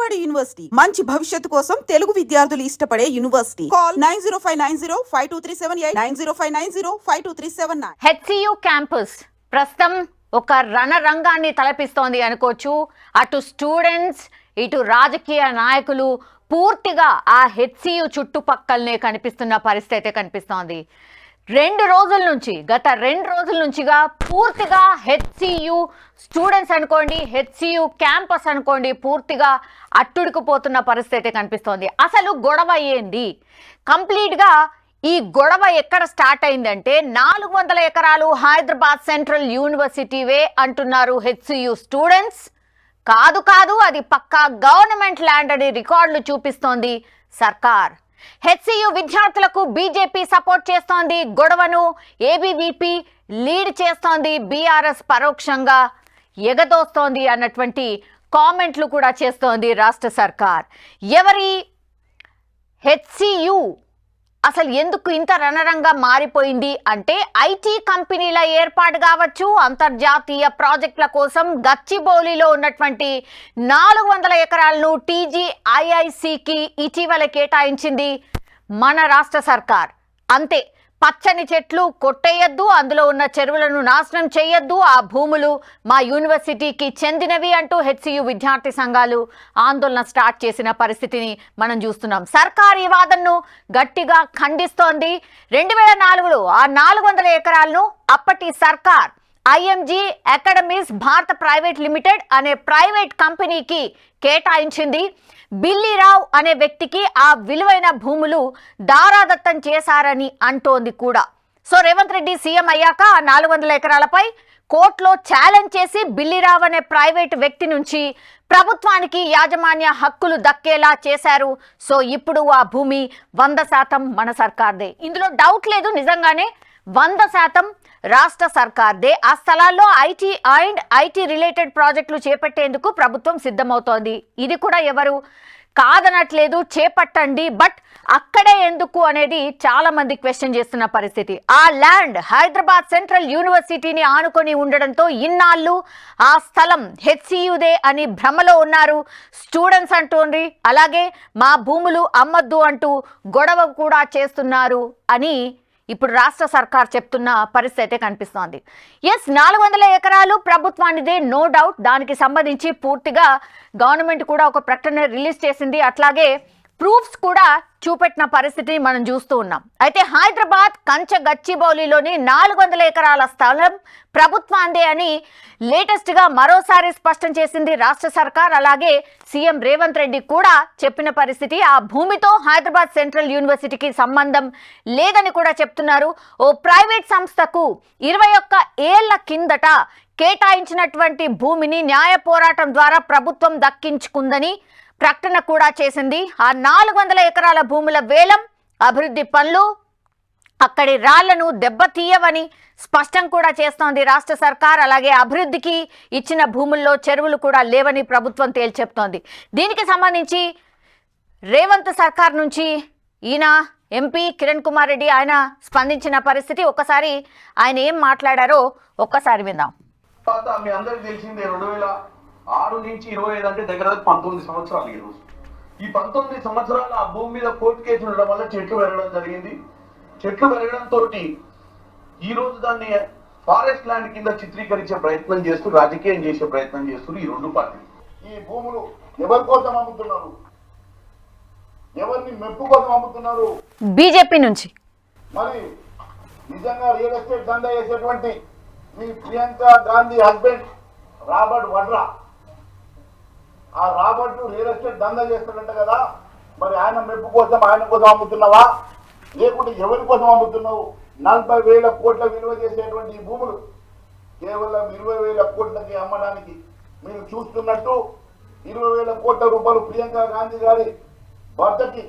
బాలబడి యూనివర్సిటీ మంచి భవిష్యత్తు కోసం తెలుగు విద్యార్థులు ఇష్టపడే యూనివర్సిటీ. కాల్ 9059052378 9059052379. హెచ్సియు క్యాంపస్ ప్రస్తుతం ఒక రణరంగాన్ని తలపిస్తోంది అనుకోవచ్చు. అటు స్టూడెంట్స్ ఇటు రాజకీయ నాయకులు పూర్తిగా ఆ హెచ్సియు చుట్టుపక్కలనే కనిపిస్తున్న పరిస్థితి కనిపిస్తోంది. గత రెండు రోజుల నుంచిగా పూర్తిగా హెచ్సియు స్టూడెంట్స్ అనుకోండి, హెచ్సియు క్యాంపస్ అనుకోండి, పూర్తిగా అట్టుడుకుపోతున్న పరిస్థితి కనిపిస్తోంది. అసలు గొడవ ఏంది? కంప్లీట్గా ఈ గొడవ ఎక్కడ స్టార్ట్ అయిందంటే 400 ఎకరాలు హైదరాబాద్ సెంట్రల్ యూనివర్సిటీవే అంటున్నారు హెచ్సియు స్టూడెంట్స్. కాదు అది పక్కా గవర్నమెంట్ ల్యాండ్ అని రికార్డులు చూపిస్తోంది సర్కార్. హెచ్సియు విద్యార్థులకు బీజేపీ సపోర్ట్ చేస్తోంది, గొడవను ఏబీవీపీ లీడ్ చేస్తోంది, బీఆర్ఎస్ పరోక్షంగా ఎగదోస్తోంది అన్నటువంటి కామెంట్లు కూడా చేస్తోంది రాష్ట్ర సర్కార్. ఎవరి హెచ్సియు అసలు ఎందుకు ఇంత రణరంగా మారిపోయింది అంటే ఐటీ కంపెనీల ఏర్పాటు కావచ్చు, అంతర్జాతీయ ప్రాజెక్టుల కోసం గచ్చిబౌలిలో ఉన్నటువంటి 400 ఎకరాలను టీజీఐఐసికి ఇటీవల కేటాయించింది మన రాష్ట్ర సర్కార్. అంతే, పచ్చని చెట్లు కొట్టేయద్దు, అందులో ఉన్న చెరువులను నాశనం చేయొద్దు, ఆ భూములు మా యూనివర్సిటీకి చెందినవి అంటూ హెచ్సియు విద్యార్థి సంఘాలు ఆందోళన స్టార్ట్ చేసిన పరిస్థితిని మనం చూస్తున్నాం. సర్కార్ ఈ వాదనను గట్టిగా ఖండిస్తోంది. 2004లో ఆ 400 ఎకరాలను అప్పటి సర్కార్ ఐఎంజీ అకాడమీస్ భారత ప్రైవేట్ లిమిటెడ్ అనే ప్రైవేట్ కంపెనీకి కేటాయించింది. బిల్లీరావు అనే వ్యక్తికి ఆ విలువైన భూములు దారాదత్తం చేశారని అంటోంది కూడా. సో రేవంత్ రెడ్డి సీఎం అయ్యాక ఆ 400 ఎకరాలపై కోర్టులో ఛాలెంజ్ చేసి బిల్లీరావు అనే ప్రైవేట్ వ్యక్తి నుంచి ప్రభుత్వానికి యాజమాన్య హక్కులు దక్కేలా చేశారు. సో ఇప్పుడు ఆ భూమి 100% మన సర్కార్దే. ఇందులో డౌట్ లేదు, నిజంగానే 100% రాష్ట్ర సర్కార్దే. ఆ స్థలాల్లో ఐటీ రిలేటెడ్ ప్రాజెక్టులు చేపట్టేందుకు ప్రభుత్వం సిద్ధమవుతోంది. ఇది కూడా ఎవరు కాదనట్లేదు, చేపట్టండి, బట్ అక్కడే ఎందుకు అనేది చాలా మంది క్వశ్చన్ చేస్తున్న పరిస్థితి. ఆ ల్యాండ్ హైదరాబాద్ సెంట్రల్ యూనివర్సిటీని ఆనుకొని ఉండడంతో ఇన్నాళ్ళు ఆ స్థలం హెచ్సియుదే అని భ్రమలో ఉన్నారు స్టూడెంట్స్ అంటోంది. అలాగే మా భూములు అమ్మద్దు అంటూ గొడవ కూడా చేస్తున్నారు అని ఇప్పుడు రాష్ట్ర సర్కార్ చెప్తున్న పరిస్థితి కనిపిస్తోంది. 400 ఎకరాలు ప్రభుత్వానిదే, నో డౌట్. దానికి సంబంధించి పూర్తిగా గవర్నమెంట్ కూడా ఒక ప్రకటన రిలీజ్ చేసింది, అట్లాగే ప్రూఫ్స్ కూడా చూపెట్టిన పరిస్థితిని మనం చూస్తూ ఉన్నాం. అయితే హైదరాబాద్ కంచ గచ్చిబౌలిలోని 400 ఎకరాల స్థలం ప్రభుత్వాందే అని లేటెస్ట్గా మరోసారి స్పష్టం చేసింది రాష్ట్ర సర్కార్. అలాగే సీఎం రేవంత్ రెడ్డి కూడా చెప్పిన పరిస్థితి. ఆ భూమితో హైదరాబాద్ సెంట్రల్ యూనివర్సిటీకి సంబంధం లేదని కూడా చెప్తున్నారు. ఓ ప్రైవేట్ సంస్థకు 21 ఏళ్ల కిందట కేటాయించినటువంటి భూమిని న్యాయ పోరాటం ద్వారా ప్రభుత్వం దక్కించుకుందని ప్రకటన కూడా చేసింది. ఆ 400 ఎకరాల భూముల వేలం, అభివృద్ధి పనులు, అక్కడి రాళ్లను దెబ్బతీయవని స్పష్టం కూడా చేస్తోంది రాష్ట్ర సర్కార్. అలాగే అభివృద్ధికి ఇచ్చిన భూముల్లో చెరువులు కూడా లేవని ప్రభుత్వం తేల్చెప్తోంది. దీనికి సంబంధించి రేవంత్ సర్కార్ నుంచి ఈయన ఎంపీ కిరణ్ కుమార్ రెడ్డి ఆయన స్పందించిన పరిస్థితి. ఒక్కసారి ఆయన ఏం మాట్లాడారో ఒక్కసారి విందాం. మీ అందరికి తెలిసిందే 2006 నుంచి 25 అంటే దగ్గర 19 సంవత్సరాలు. ఈరోజు ఈ 19 సంవత్సరాల ఆ భూమి మీద కోర్టు కేసు ఉండడం వల్ల చెట్లు పెరగడం జరిగింది. చెట్లు పెరగడంతో ఈ రోజు దాన్ని ఫారెస్ట్ ల్యాండ్ కింద చిత్రీకరించే ప్రయత్నం చేస్తూ రాజకీయం చేసే ప్రయత్నం చేస్తున్నారు ఈ రెండు పార్టీలు. ఈ భూములు ఎవరి కోసం అమ్ముతున్నారు? ఎవరిని మెప్పు కోసం అమ్ముతున్నారు? బీజేపీ నుంచి. మరి నిజంగా రియల్ ఎస్టేట్ దందా చేసేటువంటి మీ ప్రియాంక గాంధీ హస్బెండ్ రాబర్ట్ వడ్రా, ఆ రాబర్ట్ రియల్ ఎస్టేట్ దందా చేస్తాడంట కదా, మరి ఆయన మెప్పు కోసం ఆయన కోసం అమ్ముతున్నావా, లేకుంటే ఎవరి కోసం అమ్ముతున్నావు? 40,000 కోట్ల విలువ చేసేటువంటి ఈ భూములు కేవలం 20,000 కోట్లకి అమ్మడానికి మీరు చూస్తున్నట్టు 20,000 కోట్ల రూపాయలు ప్రియాంక గాంధీ గారి భర్తకి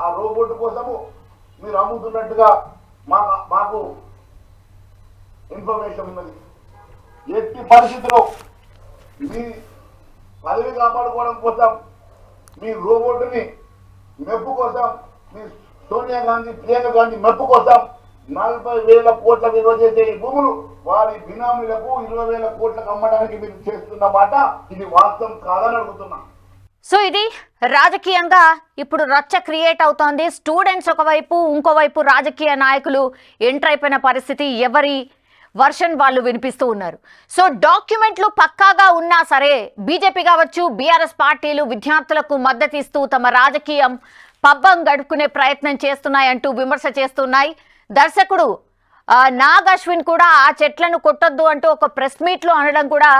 ఆ రోబోట్ కోసము మీరు అమ్ముతున్నట్టుగా మాకు ఇన్ఫర్మేషన్ ఉన్నది. ఎట్టి పరిస్థితిలో మీ పదవి కాపాడుకోవడం కోసం, మీ రోబోట్ని మెప్పు కోసం, మీ సోనియా గాంధీ ప్రియాంక గాంధీ మెప్పు కోసం 40,000 కోట్ల విలువ చేసే ఈ భూములు వారి బినామీలకు 20,000 కోట్లకు అమ్మడానికి మీరు చేస్తున్న మాట ఇది వాస్తవం కాదని అడుగుతున్నా. సో ఇది రాజకీయంగా ఇప్పుడు రచ్చ క్రియేట్ అవుతోంది. స్టూడెంట్స్ ఒకవైపు, ఇంకోవైపు రాజకీయ నాయకులు ఎంటర్ అయిపోయిన పరిస్థితి. ఎవరి వర్షన్ వాళ్ళు వినిపిస్తూ ఉన్నారు. సో డాక్యుమెంట్లు పక్కాగా ఉన్నా సరే బీజేపీ కావచ్చు, బీఆర్ఎస్ పార్టీలు విద్యార్థులకు మద్దతు ఇస్తూ తమ రాజకీయం పబ్బం గడుపుకునే ప్రయత్నం చేస్తున్నాయంటూ విమర్శ చేస్తున్నాయి. దర్శకుడు నాగ్ అశ్విన్ కూడా ఆ చెట్లను కొట్టొద్దు అంటూ ఒక ప్రెస్ మీట్లో అనడం కూడా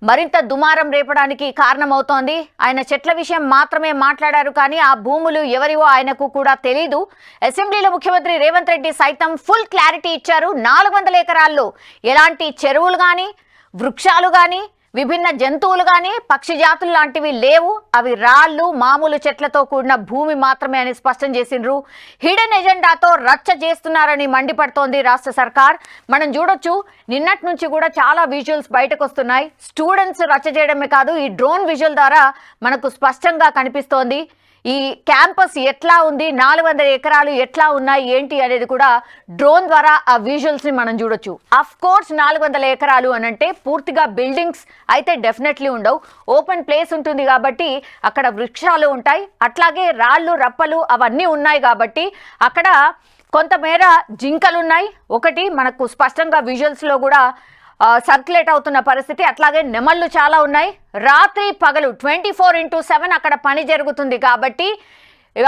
మరింత దుమారం రేపడానికి కారణమవుతోంది. ఆయన చెట్ల విషయం మాత్రమే మాట్లాడారు, కానీ ఆ భూములు ఎవరివో ఆయనకు కూడా తెలీదు. అసెంబ్లీలో ముఖ్యమంత్రి రేవంత్ రెడ్డి సైతం ఫుల్ క్లారిటీ ఇచ్చారు. 400 ఎకరాల్లో ఎలాంటి చెరువులు కానీ, వృక్షాలు కానీ, విభిన్న జంతువులు కానీ, పక్షి జాతులు లాంటివి లేవు. అవి రాళ్ళు, మామూలు చెట్లతో కూడిన భూమి మాత్రమే అని స్పష్టం చేసిండ్రు. హిడెన్ ఎజెండాతో రచ్చ చేస్తున్నారని మండిపడుతోంది రాష్ట్ర సర్కార్. మనం చూడొచ్చు, నిన్నటి నుంచి కూడా చాలా విజువల్స్ బయటకు వస్తున్నాయి. స్టూడెంట్స్ రచ్చ చేయడమే కాదు, ఈ డ్రోన్ విజువల్ ద్వారా మనకు స్పష్టంగా కనిపిస్తోంది ఈ క్యాంపస్ ఎట్లా ఉంది, 400 ఎకరాలు ఎట్లా ఉన్నాయి ఏంటి అనేది కూడా డ్రోన్ ద్వారా ఆ విజువల్స్ ని మనం చూడొచ్చు. అఫ్ కోర్స్ 400 ఎకరాలు అనంటే పూర్తిగా బిల్డింగ్స్ అయితే డెఫినెట్లీ ఉండవు, ఓపెన్ ప్లేస్ ఉంటుంది కాబట్టి అక్కడ వృక్షాలు ఉంటాయి, అట్లాగే రాళ్ళు రప్పలు అవన్నీ ఉన్నాయి కాబట్టి అక్కడ కొంతమేర జింకలు ఉన్నాయి. ఒకటి మనకు స్పష్టంగా విజువల్స్ లో కూడా సర్క్యులేట్ అవుతున్న పరిస్థితి. అట్లాగే నెమళ్ళు చాలా ఉన్నాయి. రాత్రి పగలు 24/7 అక్కడ పని జరుగుతుంది కాబట్టి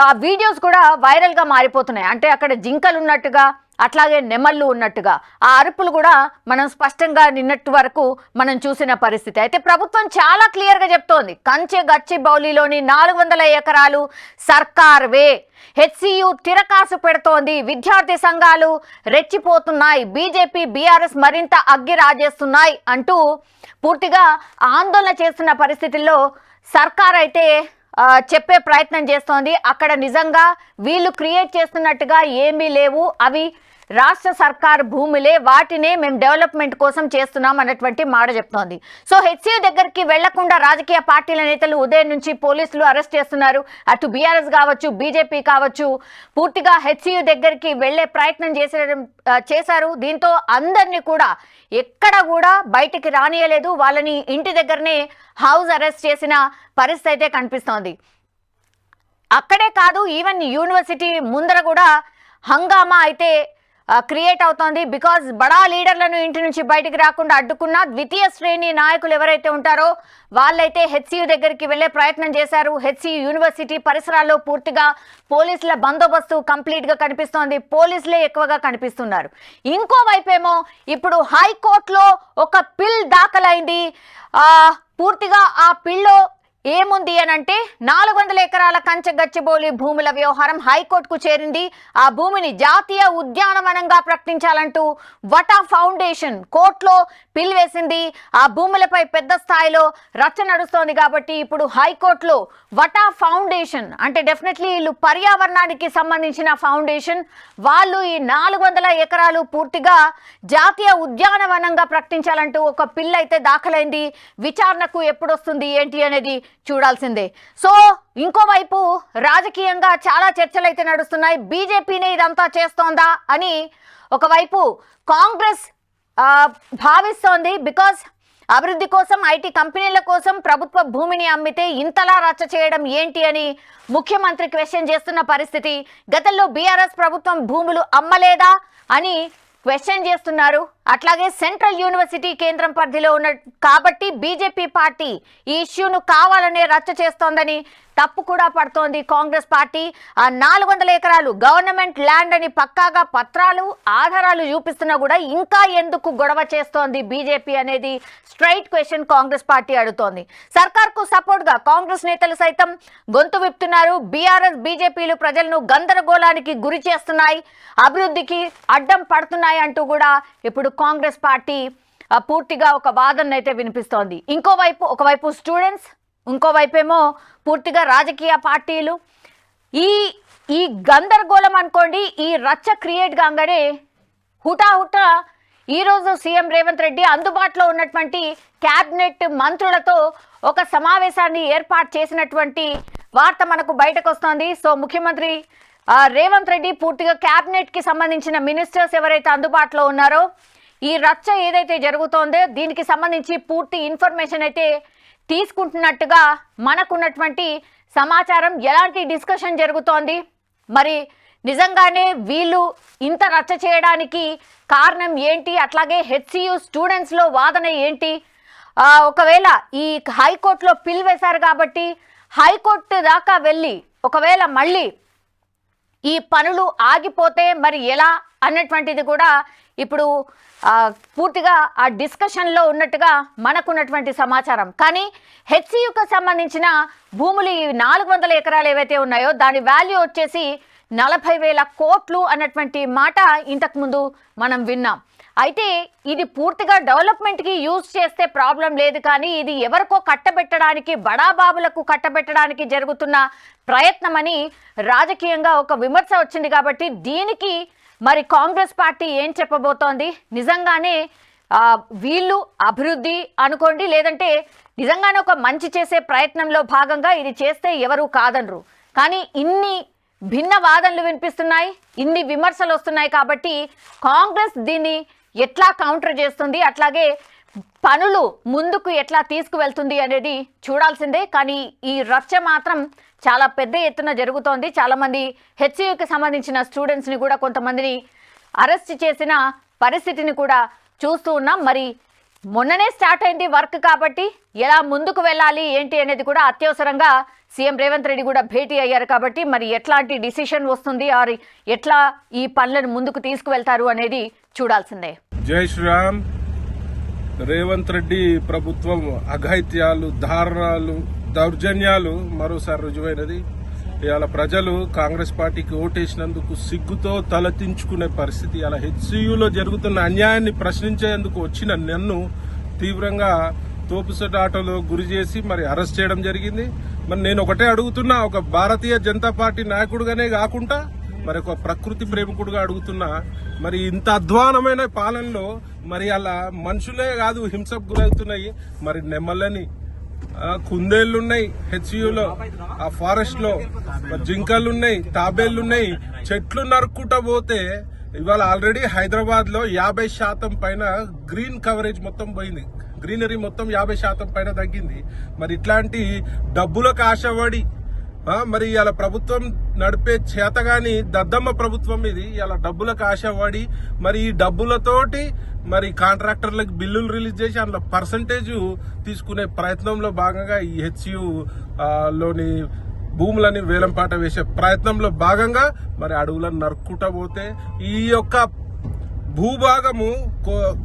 ఆ వీడియోస్ కూడా వైరల్గా మారిపోతున్నాయి. అంటే అక్కడ జింకలు ఉన్నట్టుగా, అట్లాగే నెమళ్ళు ఉన్నట్టుగా ఆ అరుపులు కూడా మనం స్పష్టంగా నిన్నటి వరకు మనం చూసిన పరిస్థితి. అయితే ప్రభుత్వం చాలా క్లియర్గా చెప్తోంది, కంచె గచ్చిబౌలిలోని 400 ఎకరాలు సర్కార్వే. హెచ్సియు తిరకాసు పెడుతోంది, విద్యార్థి సంఘాలు రెచ్చిపోతున్నాయి, బీజేపీ బీఆర్ఎస్ మరింత అగ్గి రాజేస్తున్నాయి అంటూ పూర్తిగా ఆందోళన చేస్తున్న పరిస్థితుల్లో సర్కార్ అయితే చెప్పే ప్రయత్నం చేస్తోంది. అక్కడ నిజంగా వీళ్ళు క్రియేట్ చేస్తున్నట్టుగా ఏమీ లేవు, అవి రాష్ట్ర సర్కార్ భూములే, వాటినే మేము డెవలప్మెంట్ కోసం చేస్తున్నాం అన్నటువంటి మాట చెప్తోంది. సో హెచ్సియు దగ్గరికి వెళ్లకుండా రాజకీయ పార్టీల నేతలు ఉదయం నుంచి పోలీసులు అరెస్ట్ చేస్తున్నారు. అటు బీఆర్ఎస్ కావచ్చు, బీజేపీ కావచ్చు, పూర్తిగా హెచ్సియు దగ్గరికి వెళ్లే ప్రయత్నం చేశారు. దీంతో అందరినీ కూడా ఎక్కడ కూడా బయటికి రానియలేదు, వాళ్ళని ఇంటి దగ్గరనే హౌస్ అరెస్ట్ చేసిన పరిస్థితి అయితే కనిపిస్తోంది. అక్కడే కాదు, ఈవెన్ యూనివర్సిటీ ముందర కూడా హంగామా అయితే క్రియేట్ అవుతోంది. బికాజ్ బడా లీడర్లను ఇంటి నుంచి బయటికి రాకుండా అడ్డుకున్న ద్వితీయ శ్రేణి నాయకులు ఎవరైతే ఉంటారో వాళ్ళైతే హెచ్సియు దగ్గరికి వెళ్లే ప్రయత్నం చేశారు. హెచ్సియు యూనివర్సిటీ పరిసరాల్లో పూర్తిగా పోలీసుల బందోబస్తు కంప్లీట్గా కనిపిస్తోంది, పోలీసులే ఎక్కువగా కనిపిస్తున్నారు. ఇంకోవైపేమో ఇప్పుడు హైకోర్టులో ఒక పిల్ దాఖలైంది. పూర్తిగా ఆ పిల్లో ఏముంది అనంటే 400 ఎకరాల కంచె గచ్చిబౌలి భూముల వ్యవహారం హైకోర్టుకు చేరింది. ఆ భూమిని జాతీయ ఉద్యానవనంగా ప్రకటించాలంటూ వటా ఫౌండేషన్ కోర్టులో పిల్ వేసింది. ఆ భూములపై పెద్ద స్థాయిలో రచ్చ నడుస్తోంది కాబట్టి ఇప్పుడు హైకోర్టులో వటా ఫౌండేషన్ అంటే డెఫినెట్లీ వీళ్ళు పర్యావరణానికి సంబంధించిన ఫౌండేషన్, వాళ్ళు ఈ 400 ఎకరాలు పూర్తిగా జాతీయ ఉద్యానవనంగా ప్రకటించాలంటూ ఒక పిల్ అయితే దాఖలైంది. విచారణకు ఎప్పుడు వస్తుంది ఏంటి అనేది చూడాల్సిందే. సో ఇంకోవైపు రాజకీయంగా చాలా చర్చలు అయితే నడుస్తున్నాయి. బీజేపీనే ఇదంతా చేస్తోందా అని ఒకవైపు కాంగ్రెస్ భావిస్తోంది. బికాస్ అభివృద్ధి కోసం, ఐటీ కంపెనీల కోసం ప్రభుత్వ భూమిని అమ్మితే ఇంతలా రచ్చ చేయడం ఏంటి అని ముఖ్యమంత్రి క్వశ్చన్ చేస్తున్న పరిస్థితి. గతంలో బీఆర్ఎస్ ప్రభుత్వం భూములు అమ్మలేదా అని క్వశ్చన్ చేస్తున్నారు. అట్లాగే సెంట్రల్ యూనివర్సిటీ కేంద్రం పరిధిలో ఉన్న కాబట్టి బీజేపీ పార్టీ ఈ ఇష్యూను కావాలనే రచ్చ చేస్తోందని తప్పు కూడా పడుతోంది కాంగ్రెస్ పార్టీ. ఆ 400 ఎకరాలు గవర్నమెంట్ ల్యాండ్ అని పక్కాగా పత్రాలు ఆధారాలు చూపిస్తున్నా కూడా ఇంకా ఎందుకు గొడవ చేస్తోంది బీజేపీ అనేది స్ట్రైట్ క్వశ్చన్ కాంగ్రెస్ పార్టీ అడుగుతోంది. సర్కార్కు సపోర్ట్ గా కాంగ్రెస్ నేతలు సైతం గొంతు విప్పుతున్నారు. బీఆర్ఎస్ బీజేపీలు ప్రజలను గందరగోళానికి గురి చేస్తున్నాయి, అభివృద్ధికి అడ్డం పడుతున్నాయి అంటూ కూడా ఇప్పుడు కాంగ్రెస్ పార్టీ పూర్తిగా ఒక వాదన అయితే వినిపిస్తోంది. ఒకవైపు స్టూడెంట్స్, ఇంకోవైపేమో పూర్తిగా రాజకీయ పార్టీలు. ఈ గందరగోళం అనుకోండి, ఈ రచ్చ క్రియేట్ కాగానే హుటాహుటా ఈరోజు సీఎం రేవంత్ రెడ్డి అందుబాటులో ఉన్నటువంటి క్యాబినెట్ మంత్రులతో ఒక సమావేశాన్ని ఏర్పాటు చేసినటువంటి వార్త మనకు బయటకు వస్తోంది. సో ముఖ్యమంత్రి రేవంత్ రెడ్డి పూర్తిగా క్యాబినెట్ కి సంబంధించిన మినిస్టర్స్ ఎవరైతే అందుబాటులో ఉన్నారో ఈ రచ్చ ఏదైతే జరుగుతోందో దీనికి సంబంధించి పూర్తి ఇన్ఫర్మేషన్ అయితే తీసుకుంటున్నట్టుగా మనకున్నటువంటి సమాచారం. ఎలాంటి డిస్కషన్ జరుగుతోంది, మరి నిజంగానే వీళ్ళు ఇంత రచ్చ చేయడానికి కారణం ఏంటి, అట్లాగే హెచ్సియు స్టూడెంట్స్లో వాదన ఏంటి, ఒకవేళ ఈ హైకోర్టులో పిల్ వేశారు కాబట్టి హైకోర్టు దాకా వెళ్ళి ఒకవేళ మళ్ళీ ఈ పనులు ఆగిపోతే మరి ఎలా అన్నటువంటిది కూడా ఇప్పుడు పూర్తిగా ఆ డిస్కషన్లో ఉన్నట్టుగా మనకున్నటువంటి సమాచారం. కానీ హెచ్సియుకు సంబంధించిన భూములు 400 ఎకరాలు ఏవైతే ఉన్నాయో దాని వాల్యూ వచ్చేసి 40,000 కోట్లు అన్నటువంటి మాట ఇంతకుముందు మనం విన్నాం. అయితే ఇది పూర్తిగా డెవలప్మెంట్కి యూజ్ చేస్తే ప్రాబ్లం లేదు, కానీ ఇది ఎవరికో కట్టబెట్టడానికి, బడాబాబులకు కట్టబెట్టడానికి జరుగుతున్న ప్రయత్నమని రాజకీయంగా ఒక విమర్శ వచ్చింది. కాబట్టి దీనికి మరి కాంగ్రెస్ పార్టీ ఏం చెప్పబోతోంది, నిజంగానే వీళ్ళు అభివృద్ధి అనుకోండి, లేదంటే నిజంగానే ఒక మంచి చేసే ప్రయత్నంలో భాగంగా ఇది చేస్తే ఎవరు కాదనరు. కానీ ఇన్ని భిన్న వాదనలు వినిపిస్తున్నాయి, ఇన్ని విమర్శలు వస్తున్నాయి. కాబట్టి కాంగ్రెస్ దీన్ని ఎట్లా కౌంటర్ చేస్తుంది, అట్లాగే పనులు ముందుకు ఎట్లా తీసుకువెళ్తుంది అనేది చూడాల్సిందే. కానీ ఈ రచ్చ మాత్రం చాలా పెద్ద ఎత్తున జరుగుతోంది. చాలామంది హెచ్సియుకి సంబంధించిన స్టూడెంట్స్ని కూడా కొంతమందిని అరెస్ట్ చేసిన పరిస్థితిని కూడా చూస్తూ ఉన్నాం. మరి మొన్ననే స్టార్ట్ అయింది వర్క్, కాబట్టి ఎలా ముందుకు వెళ్ళాలి ఏంటి అనేది కూడా అత్యవసరంగా సీఎం రేవంత్ రెడ్డి కూడా భేటీ అయ్యారు. కాబట్టి మరి ఎట్లాంటి డిసిషన్ వస్తుంది, ఆర్ ఎట్లా ఈ పనులను ముందుకు తీసుకువెళ్తారు అనేది చూడాల్సిందే. జై శ్రీరామ్. రేవంత్ రెడ్డి ప్రభుత్వం అఘాయిత్యాలు, దారుణాలు, దౌర్జన్యాలు మరోసారి రుజువైనది. ఇవాళ ప్రజలు కాంగ్రెస్ పార్టీకి ఓటేసినందుకు సిగ్గుతో తలదించుకునే పరిస్థితి. అలా హెచ్సియులో జరుగుతున్న అన్యాయాన్ని ప్రశ్నించేందుకు వచ్చిన నన్ను తీవ్రంగా తోపుసటాటలో గురి చేసి మరి అరెస్ట్ చేయడం జరిగింది. మరి నేను ఒకటే అడుగుతున్నా, ఒక భారతీయ జనతా పార్టీ నాయకుడుగానే కాకుండా మరి ఒక ప్రకృతి ప్రేమికుడుగా అడుగుతున్నా, మరి ఇంత అధ్వానమైన పాలనలో మరి అలా మనుషులే కాదు హింసకు గురవుతున్నాయి. మరి నెమ్మలని కుందేళ్లున్నాయి హెచ్సియులో, ఆ ఫారెస్ట్ లో జింకలున్నాయి, తాబేళ్లున్నాయి. చెట్లు నరుక్కుంటా పోతే ఇవాళ ఆల్రెడీ హైదరాబాద్ లో 50% పైన గ్రీన్ కవరేజ్ మొత్తం పోయింది, గ్రీనరీ మొత్తం 50% పైన తగ్గింది. మరి ఇట్లాంటి డబ్బులకు ఆశపడి మరి ఇలా ప్రభుత్వం నడిపే చేతగాని దద్దమ్మ ప్రభుత్వం ఇది. ఇలా డబ్బులకు ఆశపడి మరి ఈ డబ్బులతోటి మరి కాంట్రాక్టర్లకు బిల్లులు రిలీజ్ చేసి అందులో పర్సంటేజ్ తీసుకునే ప్రయత్నంలో భాగంగా ఈ హెచ్సియు లోని భూములని వేలంపాట వేసే ప్రయత్నంలో భాగంగా మరి అడవులను నరుక్కుంటా పోతే ఈ యొక్క భూభాగము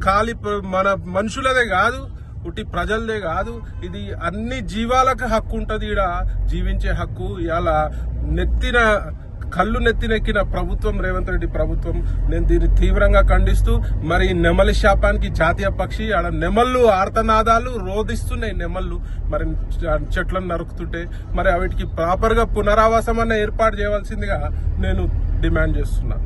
ఖాళీ మన మనుషులదే కాదు, ఉట్టి ప్రజలదే కాదు, ఇది అన్ని జీవాలకు హక్కు ఉంటది. ఈడ జీవించే హక్కు. ఇలా కళ్ళు నెత్తినెక్కిన ప్రభుత్వం రేవంత్ రెడ్డి ప్రభుత్వం. నేను దీన్ని తీవ్రంగా ఖండిస్తూ మరి నెమలి శాపానికి జాతీయ పక్షి, ఆడ నెమళ్ళు ఆర్తనాదాలు రోధిస్తున్నాయి. నెమళ్ళు మరి చెట్లను నరుకుతుంటే మరి వాటికి ప్రాపర్ గా పునరావాసం అన్న ఏర్పాటు చేయవలసిందిగా నేను డిమాండ్ చేస్తున్నా.